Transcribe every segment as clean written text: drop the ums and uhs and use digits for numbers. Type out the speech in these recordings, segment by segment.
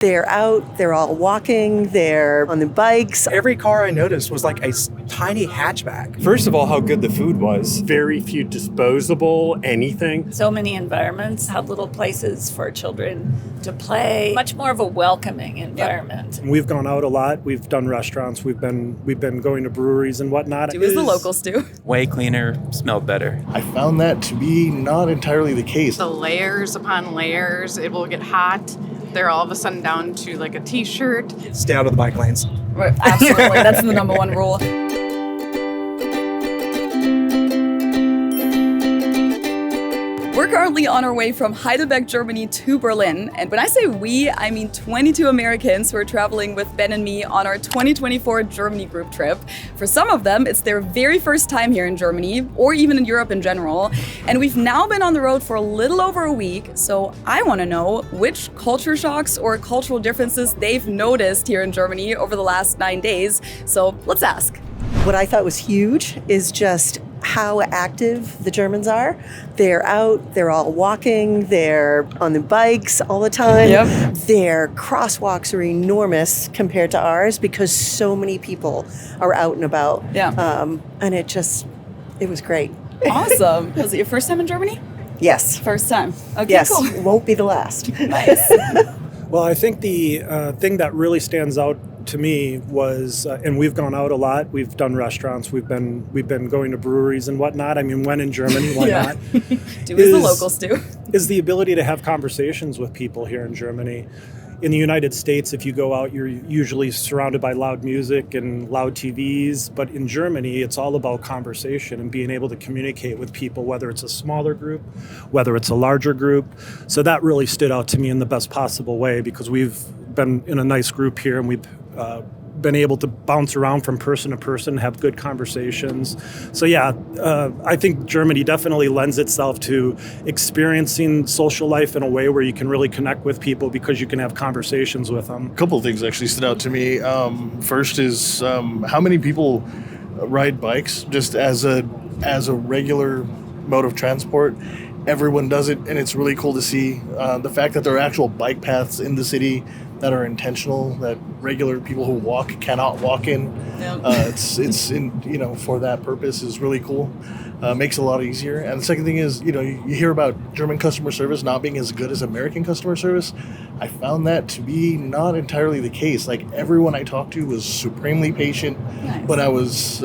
They're out, they're all walking, they're on the bikes. Every car I noticed was like a tiny hatchback. First of all, how good the food was. Very few disposable anything. So many environments, had little places for children to play. Much more of a welcoming environment. We've gone out a lot. We've done restaurants. We've been going to breweries and whatnot. Do as the locals do. Way cleaner, smelled better. I found that to be not entirely the case. The layers upon layers, it will get hot. They're all of a sudden down to like a t-shirt. Stay out of the bike lanes. Right, absolutely. That's the number one rule. We're currently on our way from Heidelberg, Germany to Berlin. And when I say we, I mean 22 Americans who are traveling with Ben and me on our 2024 Germany group trip. For some of them, it's their very first time here in Germany, or even in Europe in general. And we've now been on the road for a little over a week. So I want to know which culture shocks or cultural differences they've noticed here in Germany over the last 9 days. So let's ask. What I thought was huge is just how active the Germans are. They're out, they're all walking, they're on the bikes all the time. Yep. Their crosswalks are enormous compared to ours because so many people are out and about. Yeah. And it was great. Awesome. Was it your first time in Germany? Yes. First time. Okay, Yes, cool. won't be the last. Nice. Well, I think the thing that really stands out to me was, and we've gone out a lot. We've done restaurants. We've been going to breweries and whatnot. I mean, when in Germany, why not? Do as the locals do. Is the ability to have conversations with people here in Germany. In the United States, if you go out, you're usually surrounded by loud music and loud TVs. But in Germany, it's all about conversation and being able to communicate with people, whether it's a smaller group, whether it's a larger group. So that really stood out to me in the best possible way because we've been in a nice group here and we've been able to bounce around from person to person, have good conversations. So yeah, I think Germany definitely lends itself to experiencing social life in a way where you can really connect with people because you can have conversations with them. A couple of things actually stood out to me. First is how many people ride bikes just as a regular mode of transport. Everyone does it, and it's really cool to see the fact that there are actual bike paths in the city that are intentional, that regular people who walk cannot walk in. Yep. It's in, for that purpose is really cool. Makes it a lot easier. And the second thing is, you hear about German customer service not being as good as American customer service. I found that to be not entirely the case. Like everyone I talked to was supremely patient. Nice. When I was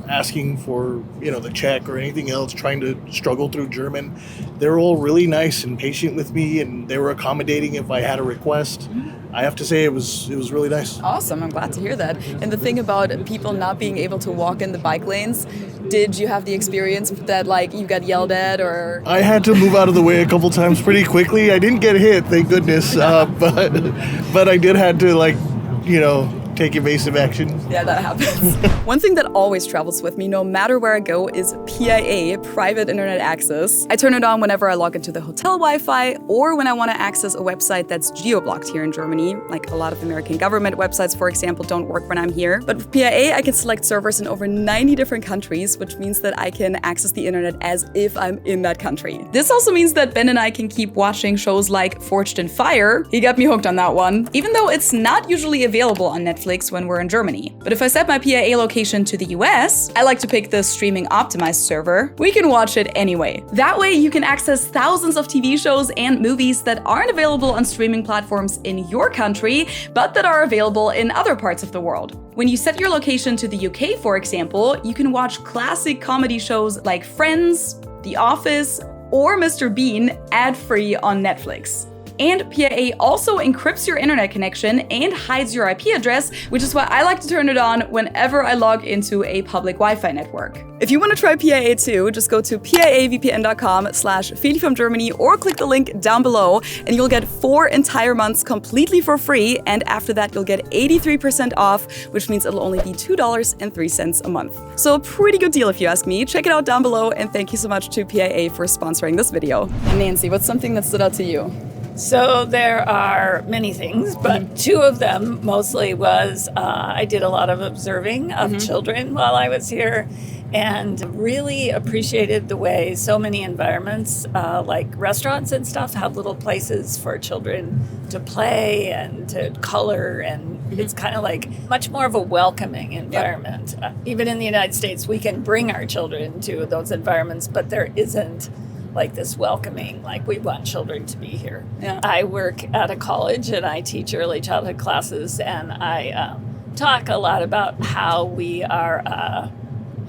asking for the check or anything else, trying to struggle through German, they were all really nice and patient with me, and they were accommodating if I had a request. I have to say it was really nice. Awesome, I'm glad to hear that. And the thing about people not being able to walk in the bike lanes, did you have the experience that you got yelled at or? I had to move out of the way a couple times pretty quickly. I didn't get hit, thank goodness, but I did have to take evasive action. Yeah, that happens. One thing that always travels with me, no matter where I go, is PIA, private internet access. I turn it on whenever I log into the hotel Wi-Fi or when I want to access a website that's geo-blocked here in Germany. Like a lot of American government websites, for example, don't work when I'm here. But with PIA, I can select servers in over 90 different countries, which means that I can access the internet as if I'm in that country. This also means that Ben and I can keep watching shows like Forged in Fire. He got me hooked on that one, even though it's not usually available on Netflix when we're in Germany. But if I set my PIA location to the US, I like to pick the streaming optimized server. We can watch it anyway. That way you can access thousands of TV shows and movies that aren't available on streaming platforms in your country, but that are available in other parts of the world. When you set your location to the UK, for example, you can watch classic comedy shows like Friends, The Office, or Mr. Bean ad-free on Netflix. And PIA also encrypts your internet connection and hides your IP address, which is why I like to turn it on whenever I log into a public Wi-Fi network. If you want to try PIA too, just go to piavpn.com/Feli from Germany or click the link down below and you'll get 4 entire months completely for free. And after that, you'll get 83% off, which means it'll only be $2.03 a month. So a pretty good deal if you ask me. Check it out down below, and thank you so much to PIA for sponsoring this video. And Nancy, what's something that stood out to you? So there are many things, but two of them mostly was I did a lot of observing of children while I was here. and really appreciated the way so many environments, like restaurants and stuff, have little places for children to play and to color, and it's kind of like much more of a welcoming environment. Even in the United States, we can bring our children to those environments, but there isn't like this welcoming, like we want children to be here. I work at a college and I teach early childhood classes, and I talk a lot about how we are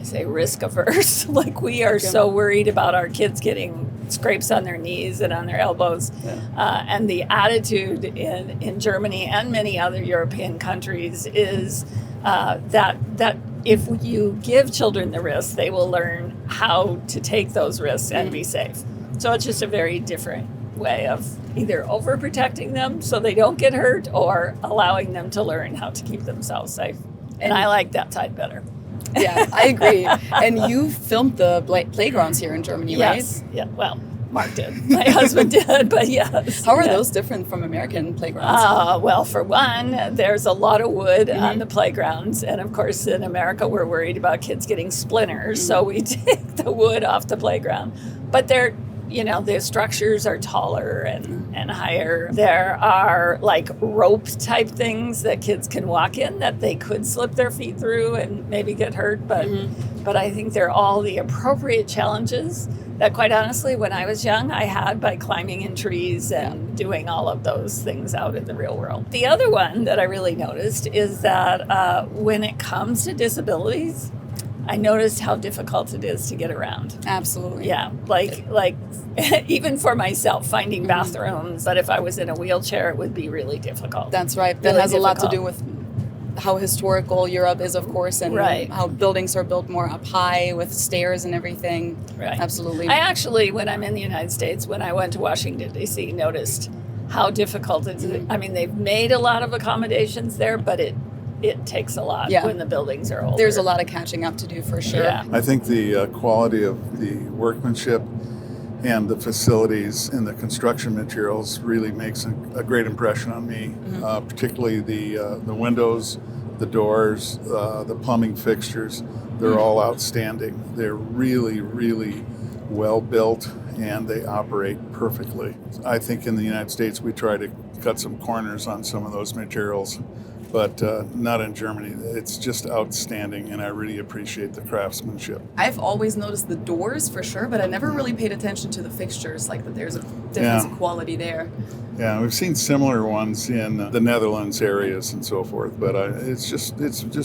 I say risk averse. Like we are so worried about our kids getting scrapes on their knees and on their elbows. And the attitude in Germany and many other European countries is that if you give children the risks, they will learn how to take those risks and be safe. So it's just a very different way of either overprotecting them so they don't get hurt, or allowing them to learn how to keep themselves safe. And I like that side better. Yeah, I agree. And you filmed the playgrounds here in Germany, right? Yes. Yeah. Well, Mark did. My husband did, but yes. How are those different from American playgrounds? Well, for one, there's a lot of wood on the playgrounds. And of course, in America, we're worried about kids getting splinters. So we take the wood off the playground. But they're, the structures are taller and higher. There are like rope type things that kids can walk in that they could slip their feet through and maybe get hurt. But I think they're all the appropriate challenges that, quite honestly, when I was young, I had by climbing in trees and doing all of those things out in the real world. The other one that I really noticed is that when it comes to disabilities, I noticed how difficult it is to get around. Absolutely. Yeah, like even for myself, finding bathrooms, but if I was in a wheelchair, it would be really difficult. That's right. That has a lot to do with how historical Europe is, of course, and how buildings are built more up high with stairs and everything. Right. Absolutely. I actually, when I'm in the United States, when I went to Washington, D.C., noticed how difficult it is. I mean, they've made a lot of accommodations there, but it takes a lot when the buildings are older. There's a lot of catching up to do for sure. Yeah. I think the quality of the workmanship and the facilities and the construction materials really makes a great impression on me, particularly the windows, the doors, the plumbing fixtures. They're all outstanding. They're really, really well built, and they operate perfectly. I think in the United States we try to cut some corners on some of those materials, but not in Germany. It's just outstanding, and I really appreciate the craftsmanship. I've always noticed the doors for sure, but I never really paid attention to the fixtures, like that there's a difference in quality there. Yeah, we've seen similar ones in the Netherlands areas and so forth, but it's just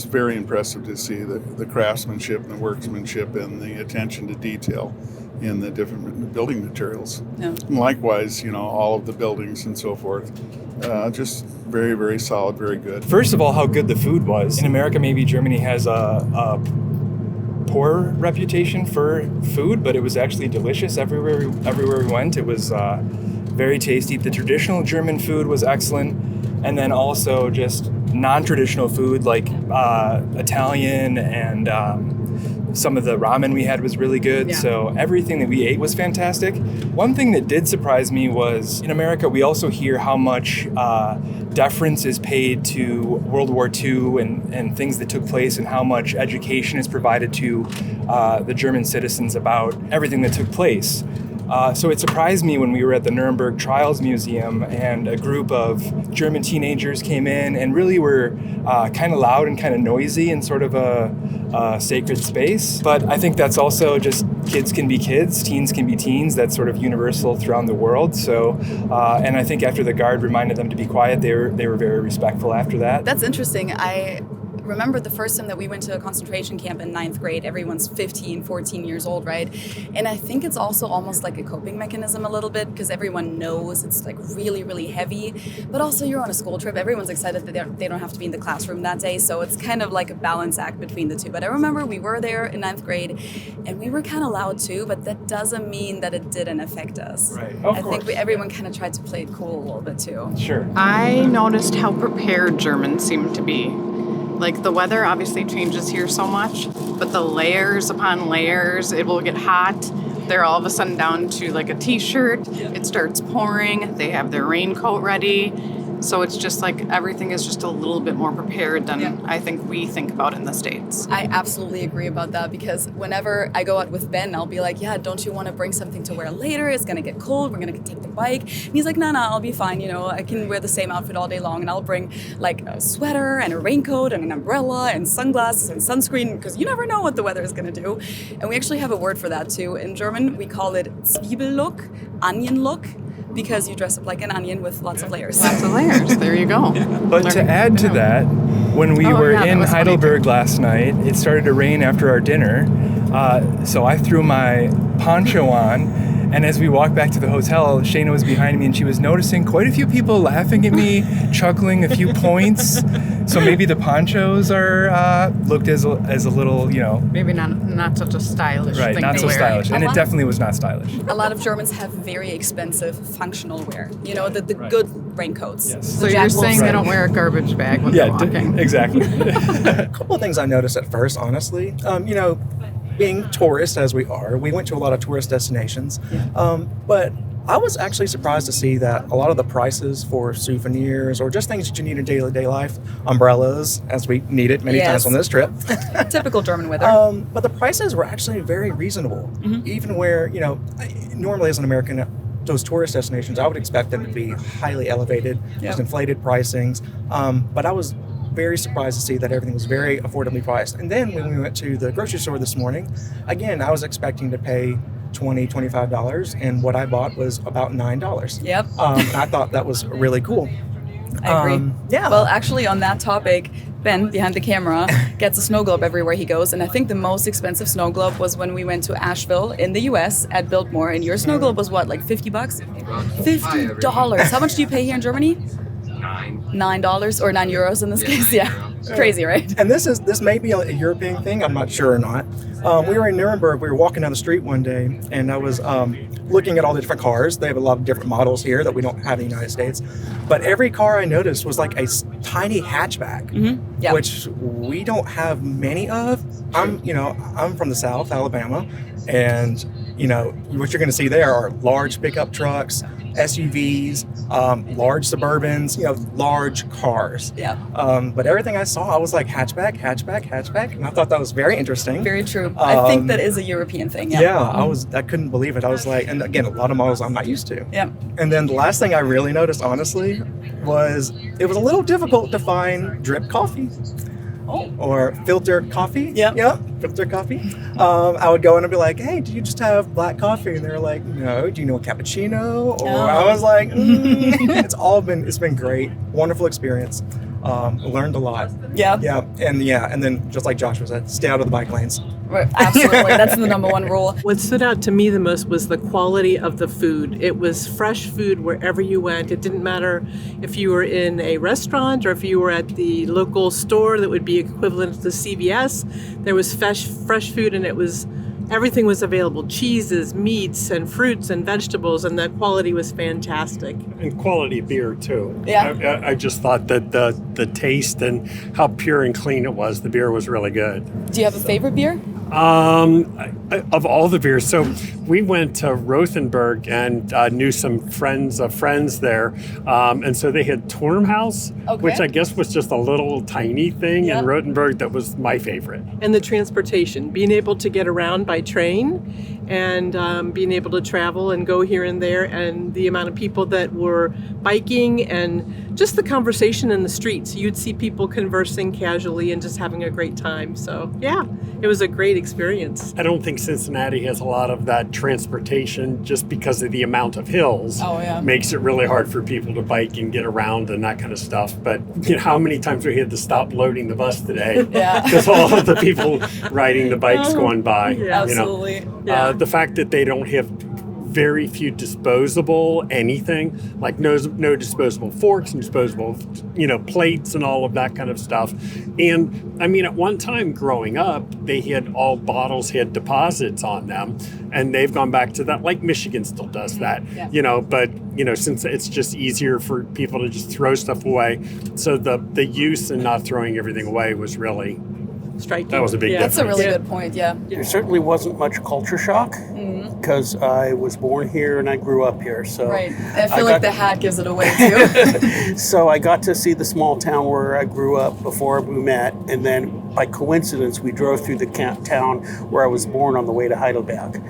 very impressive to see the craftsmanship and the workmanship and the attention to detail in the different building materials. Yeah. And likewise, all of the buildings and so forth. Just very, very solid, very good. First of all, how good the food was. In America, maybe Germany has a poor reputation for food, but it was actually delicious everywhere we went. It was very tasty. The traditional German food was excellent, and then also just non-traditional food like Italian and some of the ramen we had was really good. Yeah. So everything that we ate was fantastic. One thing that did surprise me was in America, we also hear how much deference is paid to World War II and things that took place, and how much education is provided to the German citizens about everything that took place. So it surprised me when we were at the Nuremberg Trials Museum and a group of German teenagers came in and really were kind of loud and kind of noisy in sort of a sacred space. But I think that's also just kids can be kids, teens can be teens. That's sort of universal throughout the world. So, and I think after the guard reminded them to be quiet, they were very respectful after that. That's interesting. I remember the first time that we went to a concentration camp in 9th grade. Everyone's 15, 14 years old, right? And I think it's also almost like a coping mechanism a little bit, because everyone knows it's like really, really heavy. But also you're on a school trip. Everyone's excited that they don't have to be in the classroom that day. So it's kind of like a balance act between the two. But I remember we were there in 9th grade and we were kind of loud too, but that doesn't mean that it didn't affect us. Right. I think everyone kind of tried to play it cool a little bit too. Sure. I noticed how prepared Germans seem to be. Like the weather obviously changes here so much, but the layers upon layers, it will get hot. They're all of a sudden down to like a t-shirt. It starts pouring. They have their raincoat ready. So it's just like everything is just a little bit more prepared than I think we think about in the States. I absolutely agree about that, because whenever I go out with Ben, I'll be like, yeah, don't you want to bring something to wear later? It's going to get cold. We're going to take the bike. And he's like, no, I'll be fine. You know, I can wear the same outfit all day long, and I'll bring like a sweater and a raincoat and an umbrella and sunglasses and sunscreen, because you never know what the weather is going to do. And we actually have a word for that too. In German, we call it Zwiebellook, onion look, because you dress up like an onion with lots of layers. Lots of layers. There you go. But to add to that, when we were in Heidelberg last night, it started to rain after our dinner. So I threw my poncho on. And as we walked back to the hotel, Shayna was behind me, and she was noticing quite a few people laughing at me, chuckling a few points. So maybe the ponchos are looked as a little, you know, maybe not such a stylish thing not to so wear. stylish, and it definitely was not stylish. A lot of Germans have very expensive functional wear. You know, the good raincoats. Yes. So you're saying they don't wear a garbage bag when they're walking? Exactly. A couple of things I noticed at first, honestly. You know, being tourists as we are, we went to a lot of tourist destinations, but I was actually surprised to see that a lot of the prices for souvenirs or just things that you need in day-to-day life, umbrellas, as we needed many times on this trip. Typical German weather. But the prices were actually very reasonable, even where, you know, normally as an American, those tourist destinations, I would expect them to be highly elevated, just inflated pricings, but I was very surprised to see that everything was very affordably priced. And then when we went to the grocery store this morning, again, I was expecting to pay $20, $25, and what I bought was about $9. Yep. I thought that was really cool. I agree. Well, actually, on that topic, Ben, behind the camera, gets a snow globe everywhere he goes. And I think the most expensive snow globe was when we went to Asheville in the US at Biltmore. And your snow globe was what, like $50? $50. How much do you pay here in Germany? $9 or €9 in this case. Yeah. It's crazy, right? And this may be a European thing. I'm not sure or not. We were in Nuremberg. We were walking down the street one day, and I was looking at all the different cars. They have a lot of different models here that we don't have in the United States. But every car I noticed was like a tiny hatchback, which we don't have many of. I'm from the South, Alabama, and you know what you're going to see there are large pickup trucks, SUVs, large Suburbans, you know, large cars. Yeah. But everything I saw, I was like hatchback, and I thought that was very interesting. Very true. I think that is a European thing. Yeah. I couldn't believe it. I was like, and again, a lot of models I'm not used to. Yeah. And then the last thing I really noticed, honestly, was it was a little difficult to find drip coffee. Or filter coffee. Yeah, filter coffee. I would go in and be like, hey, do you just have black coffee? And they're like, no, do you know a cappuccino? Or I was like, it's been great. Wonderful experience. Learned a lot. Yeah. And then just like Joshua said, stay out of the bike lanes. Right, absolutely. That's the number one rule. What stood out to me the most was the quality of the food. It was fresh food wherever you went. It didn't matter if you were in a restaurant or if you were at the local store that would be equivalent to CVS. There was fresh food, and everything was available. Cheeses, meats, and fruits and vegetables, and the quality was fantastic. And quality beer too. Yeah. I just thought that the taste and how pure and clean it was, the beer was really good. Do you have a favorite beer? Of all the beers, so we went to Rothenburg and knew some friends of friends there, and so they had Turmhaus, which I guess was just a little tiny thing in Rothenburg that was my favorite. And the transportation, being able to get around by train and being able to travel and go here and there, and the amount of people that were biking and just the conversation in the streets. You'd see people conversing casually and just having a great time. So yeah, it was a great experience. I don't think Cincinnati has a lot of that transportation just because of the amount of hills. Makes it really hard for people to bike and get around and that kind of stuff. But you know, how many times we had to stop loading the bus today because all of the people riding the bikes going by. Absolutely. You know? The fact that they don't have very few disposable anything, like no disposable forks and disposable, plates and all of that kind of stuff. And I mean, at one time growing up, they had all bottles had deposits on them, and they've gone back to that. Like Michigan still does that, but since it's just easier for people to just throw stuff away, so the use and not throwing everything away was really striking. That was a big That's a really Yeah. good point, yeah. There certainly wasn't much culture shock because I was born here and I grew up here. So Right. I feel like the hat gives it away too. So I got to see the small town where I grew up before we met, and then by coincidence we drove through the town where I was born on the way to Heidelberg.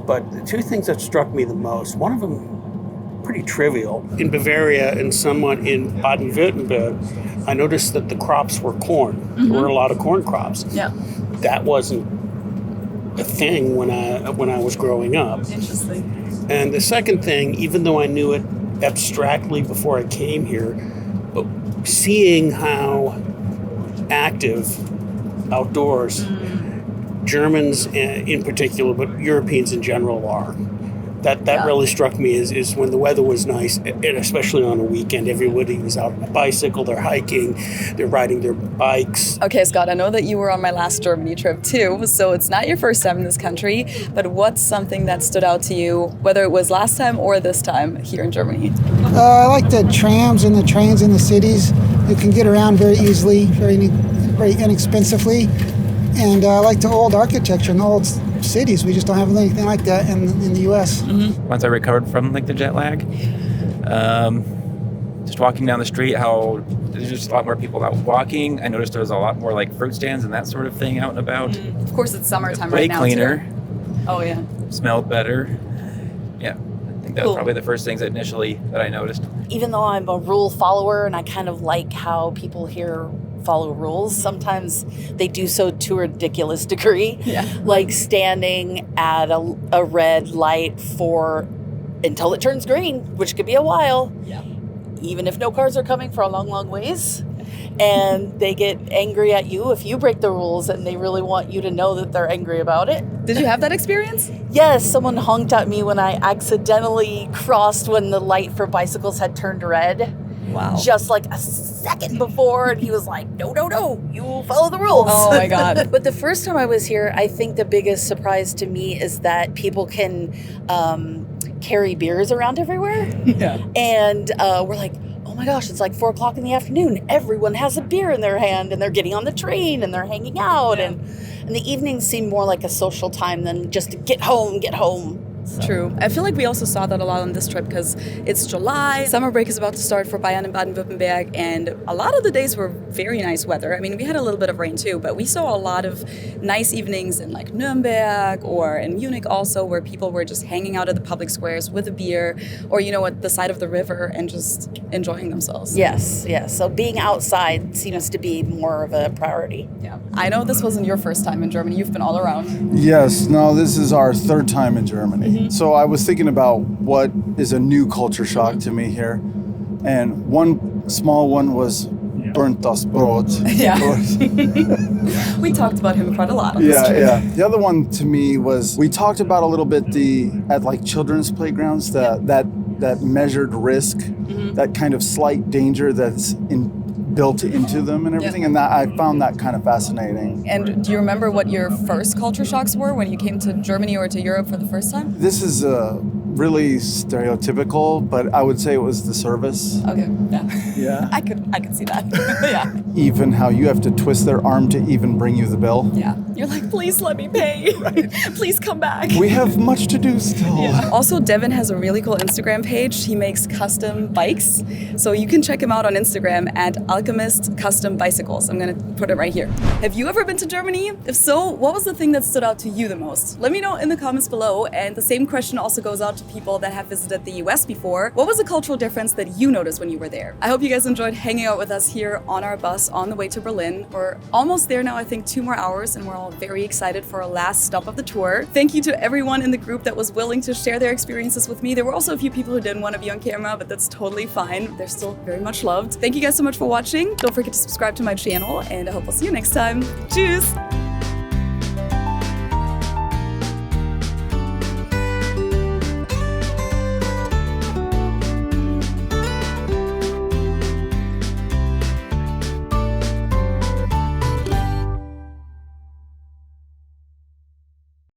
But the two things that struck me the most, one of them pretty trivial. In Bavaria and somewhat in Baden-Württemberg, I noticed that the crops were corn. There were a lot of corn crops. Yeah. That wasn't a thing when I was growing up. Interesting. And the second thing, even though I knew it abstractly before I came here, but seeing how active outdoors Germans in particular, but Europeans in general are. That really struck me is when the weather was nice, and especially on a weekend, everybody was out on a bicycle, they're hiking, they're riding their bikes. Okay, Scott, I know that you were on my last Germany trip too, so it's not your first time in this country, but what's something that stood out to you, whether it was last time or this time here in Germany? I like the trams and the trains in the cities. You can get around very easily, very inexpensively. And I like the old architecture and the old cities. We just don't have anything like that in the U.S. Once I recovered from like the jet lag, just walking down the street, how there's just a lot more people out walking. I noticed there was a lot more like fruit stands and that sort of thing out and about. Of course, it's summertime Way right now cleaner. too. Oh yeah. Smelled better. Yeah, I think that was probably the first things that I noticed. Even though I'm a rule follower and I kind of like how people here follow rules, sometimes they do so to a ridiculous degree. Yeah. Like standing at a red light until it turns green, which could be a while. Yeah. Even if no cars are coming for a long, long ways. And they get angry at you if you break the rules, and they really want you to know that they're angry about it. Did you have that experience? Yes, someone honked at me when I accidentally crossed when the light for bicycles had turned red. Wow. Just like a second before, and he was like, no, you follow the rules. Oh my God. But the first time I was here, I think the biggest surprise to me is that people can carry beers around everywhere. Yeah. And we're like, oh my gosh, it's like 4 o'clock in the afternoon. Everyone has a beer in their hand, and they're getting on the train, and they're hanging out. Yeah. And the evenings seem more like a social time than just to get home. So. True. I feel like we also saw that a lot on this trip because it's July. Summer break is about to start for Bayern and Baden-Württemberg, and a lot of the days were very nice weather. I mean, we had a little bit of rain too, but we saw a lot of nice evenings in like Nuremberg or in Munich also, where people were just hanging out at the public squares with a beer or, at the side of the river and just enjoying themselves. Yes. So being outside seems to be more of a priority. Yeah. I know this wasn't your first time in Germany. You've been all around. Yes. No, this is our third time in Germany. So I was thinking about what is a new culture shock to me here. And one small one was burnt das Brot. Yeah. We talked about him quite a lot on this trip. Yeah. The other one to me was, we talked about a little bit at like children's playgrounds, that measured risk, that kind of slight danger that's built into them and everything, and that I found that kind of fascinating. And do you remember what your first culture shocks were when you came to Germany or to Europe for the first time? This is really stereotypical, but I would say it was the service. Okay, Yeah. I could see that. Yeah. Even how you have to twist their arm to even bring you the bill. Yeah. You're like, please let me pay. Right. Please come back. We have much to do still. Yeah. Also, Devin has a really cool Instagram page. He makes custom bikes. So you can check him out on Instagram at Alchemist Custom Bicycles. I'm going to put it right here. Have you ever been to Germany? If so, what was the thing that stood out to you the most? Let me know in the comments below. And the same question also goes out to people that have visited the US before. What was the cultural difference that you noticed when you were there? I hope you guys enjoyed hanging out with us here on our bus on the way to Berlin. We're almost there now, I think 2 more hours, and we're all very excited for our last stop of the tour. Thank you to everyone in the group that was willing to share their experiences with me. There were also a few people who didn't want to be on camera, but that's totally fine. They're still very much loved. Thank you guys so much for watching. Don't forget to subscribe to my channel, and I hope I'll see you next time. Tschüss!